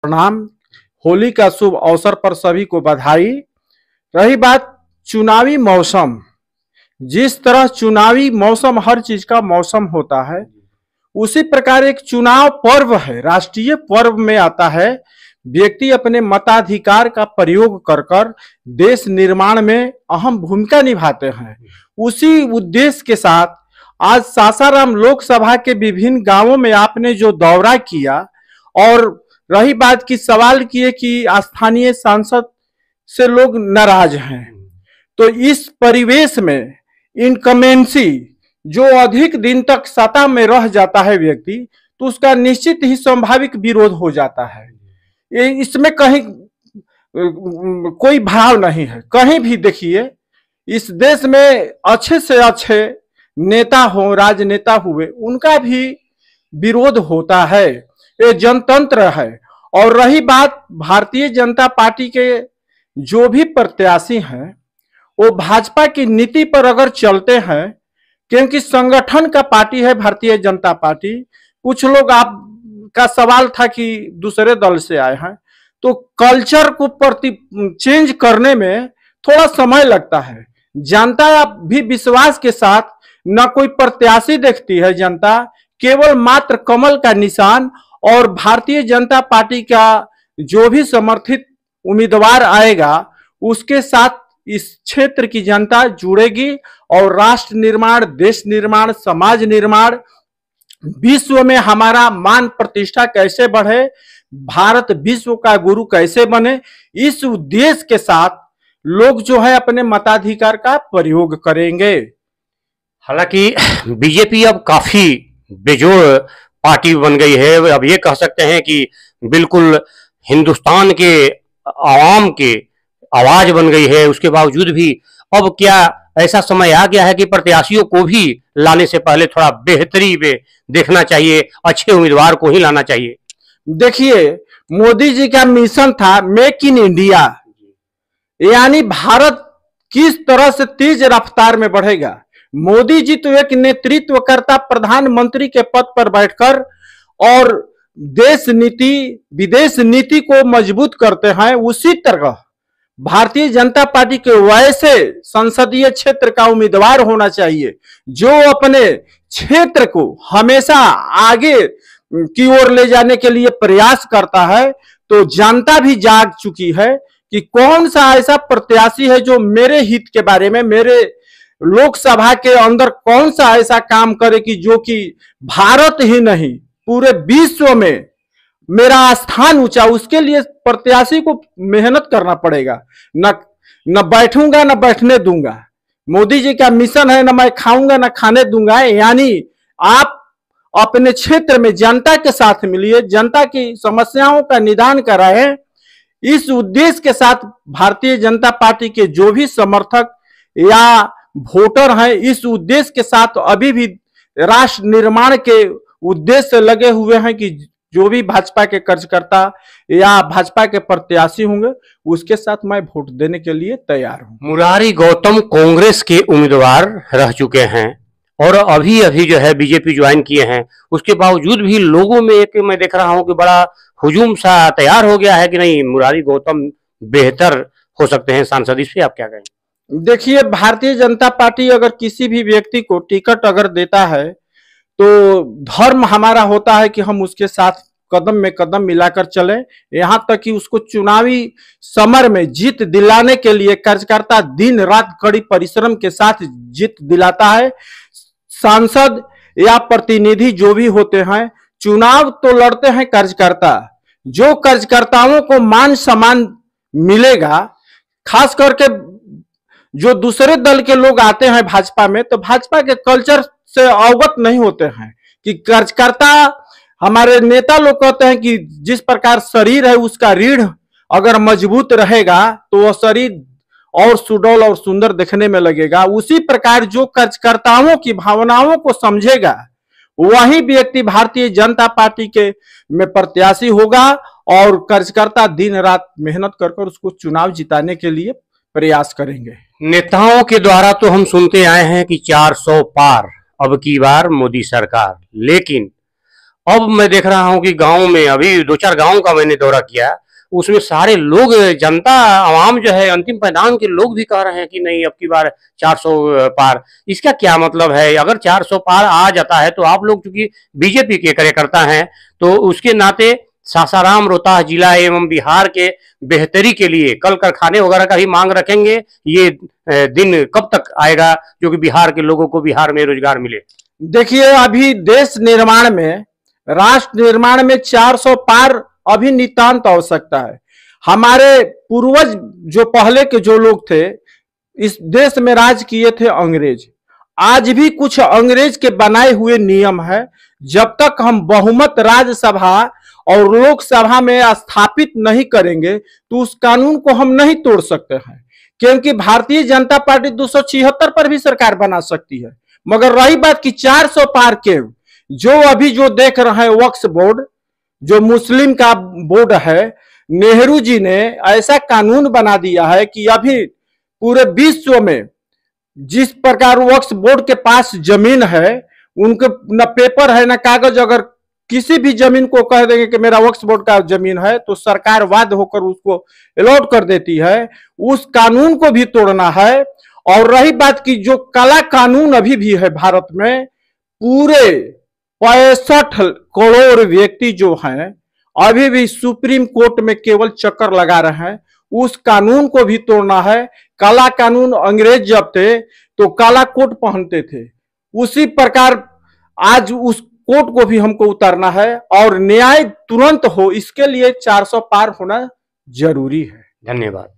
प्रणाम। होली का शुभ अवसर पर सभी को बधाई। रही बात चुनावी मौसम, जिस तरह चुनावी मौसम हर चीज का मौसम होता है, उसी प्रकार एक चुनाव पर्व है, राष्ट्रीय पर्व में आता है। व्यक्ति अपने मताधिकार का प्रयोग कर कर देश निर्माण में अहम भूमिका निभाते हैं। उसी उद्देश्य के साथ आज सासाराम लोकसभा के विभिन्न गांवों में आपने जो दौरा किया, और रही बात की सवाल किए कि स्थानीय सांसद से लोग नाराज हैं, तो इस परिवेश में इनकमेंसी जो अधिक दिन तक सत्ता में रह जाता है व्यक्ति, तो उसका निश्चित ही स्वाभाविक विरोध हो जाता है। इसमें कहीं कोई भाव नहीं है। कहीं भी देखिए, इस देश में अच्छे से अच्छे नेता हो, राजनेता हुए, उनका भी विरोध होता है। ये जनतंत्र है। और रही बात भारतीय जनता पार्टी के जो भी प्रत्याशी हैं, वो भाजपा की नीति पर अगर चलते हैं, क्योंकि संगठन का पार्टी है भारतीय जनता पार्टी। कुछ लोग, आपका सवाल था कि दूसरे दल से आए हैं, तो कल्चर को चेंज करने में थोड़ा समय लगता है। जनता भी विश्वास के साथ न कोई प्रत्याशी देखती है, जनता केवल मात्र कमल का निशान और भारतीय जनता पार्टी का जो भी समर्थित उम्मीदवार आएगा उसके साथ इस क्षेत्र की जनता जुड़ेगी। और राष्ट्र निर्माण, देश निर्माण, समाज निर्माण, विश्व में हमारा मान प्रतिष्ठा कैसे बढ़े, भारत विश्व का गुरु कैसे बने, इस उद्देश्य के साथ लोग जो है अपने मताधिकार का प्रयोग करेंगे। हालांकि बीजेपी अब काफी बेजोड़ पार्टी बन गई है। अब ये कह सकते हैं कि बिल्कुल हिंदुस्तान के आवाम के आवाज बन गई है। उसके बावजूद भी अब क्या ऐसा समय आ गया है कि प्रत्याशियों को भी लाने से पहले थोड़ा बेहतरी में देखना चाहिए, अच्छे उम्मीदवार को ही लाना चाहिए। देखिए, मोदी जी का मिशन था मेक इन इंडिया, यानी भारत किस तरह से तेज रफ्तार में बढ़ेगा। मोदी जी तो एक नेतृत्वकर्ता प्रधानमंत्री के पद पर बैठकर और देश नीति, विदेश नीति को मजबूत करते हैं। उसी तरह भारतीय जनता पार्टी के वैसे संसदीय क्षेत्र का उम्मीदवार होना चाहिए जो अपने क्षेत्र को हमेशा आगे की ओर ले जाने के लिए प्रयास करता है। तो जनता भी जाग चुकी है कि कौन सा ऐसा प्रत्याशी है जो मेरे हित के बारे में, मेरे लोकसभा के अंदर कौन सा ऐसा काम करे कि जो कि भारत ही नहीं पूरे विश्व में मेरा स्थान ऊंचा। उसके लिए प्रत्याशी को मेहनत करना पड़ेगा। न बैठूंगा न बैठने दूंगा। मोदी जी का मिशन है, न मैं खाऊंगा न खाने दूंगा। यानी आप अपने क्षेत्र में जनता के साथ मिलिए, जनता की समस्याओं का निदान कराएं। इस उद्देश्य के साथ भारतीय जनता पार्टी के जो भी समर्थक या वोटर हैं, इस उद्देश्य के साथ अभी भी राष्ट्र निर्माण के उद्देश्य से लगे हुए हैं कि जो भी भाजपा के कार्यकर्ता या भाजपा के प्रत्याशी होंगे उसके साथ मैं वोट देने के लिए तैयार हूं। मुरारी गौतम कांग्रेस के उम्मीदवार रह चुके हैं और अभी अभी जो है बीजेपी ज्वाइन किए हैं। उसके बावजूद भी लोगों में एक मैं देख रहा हूं कि बड़ा हुजूम सा तैयार हो गया है कि नहीं, मुरारी गौतम बेहतर हो सकते हैं सांसद। इस पे आप क्या कहें? देखिए, भारतीय जनता पार्टी अगर किसी भी व्यक्ति को टिकट अगर देता है तो धर्म हमारा होता है कि हम उसके साथ कदम में कदम मिलाकर चले। यहां तक कि उसको चुनावी समर में जीत दिलाने के लिए कार्यकर्ता दिन रात कड़ी परिश्रम के साथ जीत दिलाता है। सांसद या प्रतिनिधि जो भी होते हैं, चुनाव तो लड़ते हैं कार्यकर्ता। जो कार्यकर्ताओं को मान सम्मान मिलेगा, खास करके जो दूसरे दल के लोग आते हैं भाजपा में, तो भाजपा के कल्चर से अवगत नहीं होते हैं कि कार्यकर्ता, हमारे नेता लोग कहते हैं कि जिस प्रकार शरीर है उसका रीढ़ अगर मजबूत रहेगा तो वह शरीर और सुडौल और सुंदर दिखने में लगेगा। उसी प्रकार जो कार्यकर्ताओं की भावनाओं को समझेगा वही व्यक्ति भारतीय जनता पार्टी के में प्रत्याशी होगा और कार्यकर्ता दिन रात मेहनत कर उसको चुनाव जिताने के लिए प्रयास करेंगे। नेताओं के द्वारा तो हम सुनते आए हैं कि 400 पार अब की बार मोदी सरकार, लेकिन अब मैं देख रहा हूं कि गांव में अभी 2-4 गांव का मैंने दौरा किया, उसमें सारे लोग, जनता आवाम जो है, अंतिम पायदान के लोग भी कह रहे हैं कि नहीं अब की बार 400 पार। इसका क्या मतलब है? अगर 400 पार आ जाता है तो आप लोग चूंकि बीजेपी के कार्यकर्ता हैं तो उसके नाते सासाराम, रोहतास जिला एवं बिहार के बेहतरी के लिए कल कारखाने वगैरह का भी मांग रखेंगे। ये दिन कब तक आएगा जो कि बिहार के लोगों को बिहार में रोजगार मिले? देखिए, अभी देश निर्माण में, राष्ट्र निर्माण में 400 पार अभी नितांत आवश्यकता है। हमारे पूर्वज जो पहले के जो लोग थे, इस देश में राज किए थे अंग्रेज। आज भी कुछ अंग्रेज के बनाए हुए नियम है। जब तक हम बहुमत राज्यसभा और लोकसभा में स्थापित नहीं करेंगे तो उस कानून को हम नहीं तोड़ सकते हैं, क्योंकि भारतीय जनता पार्टी 276 पर भी सरकार बना सकती है। मगर रही बात कि 400 पार के जो अभी जो देख रहे हैं वक्फ बोर्ड, जो मुस्लिम का बोर्ड है, नेहरू जी ने ऐसा कानून बना दिया है कि अभी पूरे विश्व में जिस प्रकार वक्फ बोर्ड के पास जमीन है, उनके न पेपर है न कागज, अगर किसी भी जमीन को कह देंगे कि मेरा वक्फ बोर्ड का जमीन है तो सरकार बाध्य होकर उसको अलॉट कर देती है। उस कानून को भी तोड़ना है। और रही बात की जो काला कानून अभी भी है भारत में, पूरे 65 करोड़ व्यक्ति जो हैं अभी भी सुप्रीम कोर्ट में केवल चक्कर लगा रहे हैं। उस कानून को भी तोड़ना है। काला कानून अंग्रेज जब थे तो काला कोट पहनते थे, उसी प्रकार आज उस कोट को भी हमको उतारना है और न्याय तुरंत हो, इसके लिए 400 पार होना जरूरी है। धन्यवाद।